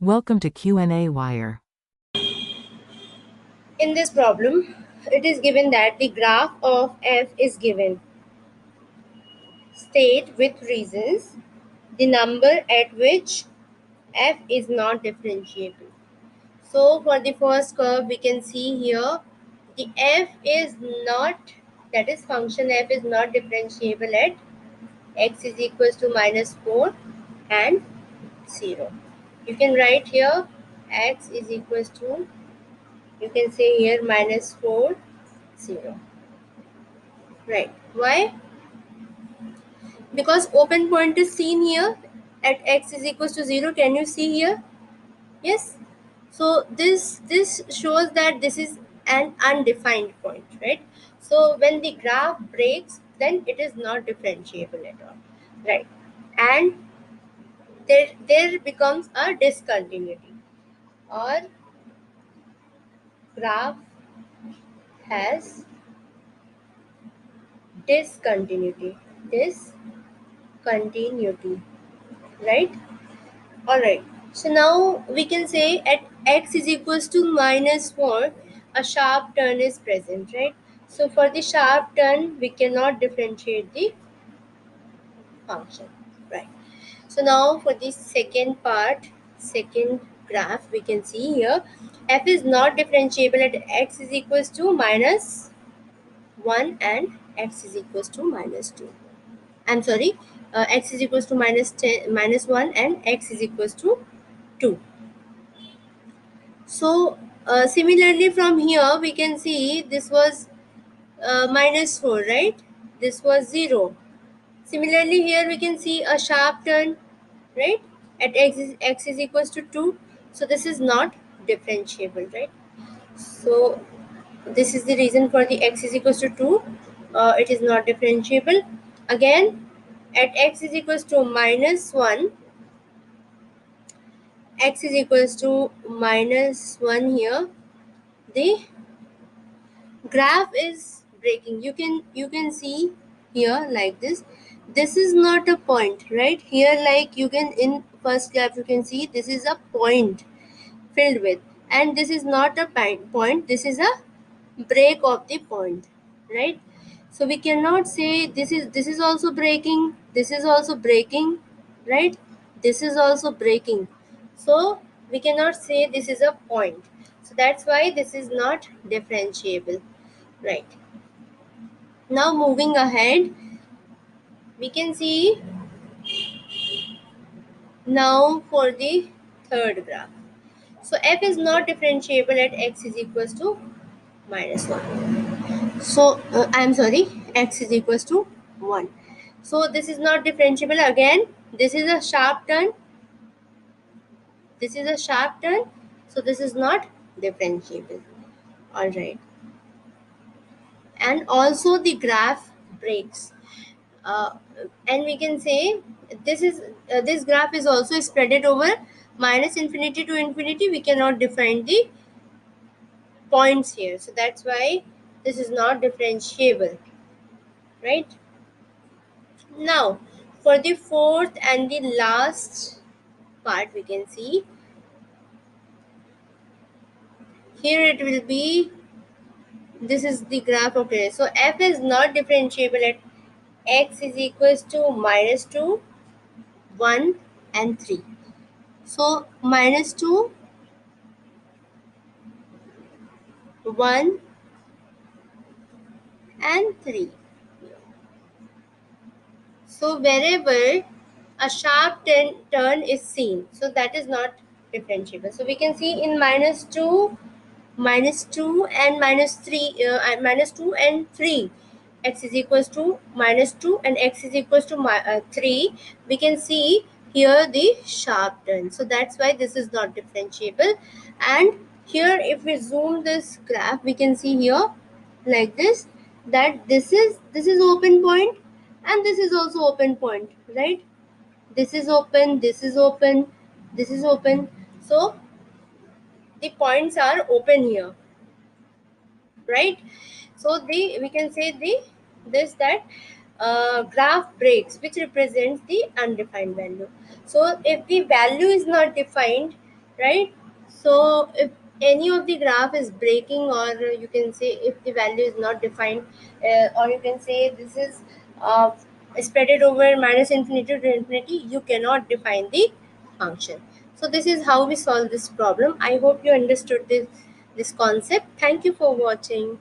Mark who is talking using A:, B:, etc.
A: Welcome to Q&A Wire.
B: In this problem, it is given that the graph of f is given. State with reasons the number at which f is not differentiable. So for the first curve, we can see here the f is not, that is function f is not differentiable at x is equals to minus 4 and 0. You can write here x is equals to, you can say here minus 4, 0. Right. Why? Because open point is seen here at x is equals to 0. Can you see here? Yes. So this shows that this is an undefined point, right? So when the graph breaks, then it is not differentiable at all, right? And there becomes a discontinuity, or graph has discontinuity, right? All right. So now we can say at x is equals to minus 4, a sharp turn is present, right? So for the sharp turn, we cannot differentiate the function, right? So now for the second part, second graph, we can see here f is not differentiable at x is equals to minus 1 and x is equals to minus 2. I'm sorry, x is equals to minus 10, minus 1 and x is equals to 2. So similarly from here we can see this was minus 4, right? This was 0. Similarly here we can see a sharp turn, right? At x is equals to 2. So this is not differentiable, right? So this is the reason for the x is equals to 2. It is not differentiable. Again, at x is equals to minus 1, x is equals to minus 1 here, the graph is breaking. You can see here like this is not a point, right? Here, like you can, in first graph you can see this is a point filled with, and this is not a point, this is a break of the point, right? So we cannot say this is also breaking, this is also breaking, right? This is also breaking. So we cannot say this is a point. So that's why this is not differentiable, right? Now moving ahead, we can see now for the third graph. So f is not differentiable at x is equals to minus 1. So I'm sorry, x is equals to 1. So this is not differentiable. Again, this is a sharp turn. This is a sharp turn. So this is not differentiable. All right. And also the graph breaks. uh, and we can say this graph is also spreaded over minus infinity to infinity. We cannot define the points here, so that's why this is not differentiable, right? Now for the fourth and the last part, we can see here it will be, this is the graph. Okay, so f is not differentiable at x is equals to minus 2, 1 and 3. So minus 2, 1 and 3. So wherever a sharp turn is seen, so that is not differentiable. So we can see in minus 2, minus 2 and minus 3, minus 2 and 3, x is equals to minus 2 and x is equals to 3, we can see here the sharp turn. So that's why this is not differentiable. And here if we zoom this graph, we can see here like this, that this is open point and this is also open point, right? This is open, this is open, this is open. So the points are open here, right? So we can say this that graph breaks, which represents the undefined value. So if the value is not defined, right? So if any of the graph is breaking, or you can say if the value is not defined, or you can say this is spread it over minus infinity to infinity, you cannot define the function. So this is how we solve this problem. I hope you understood this concept. Thank you for watching.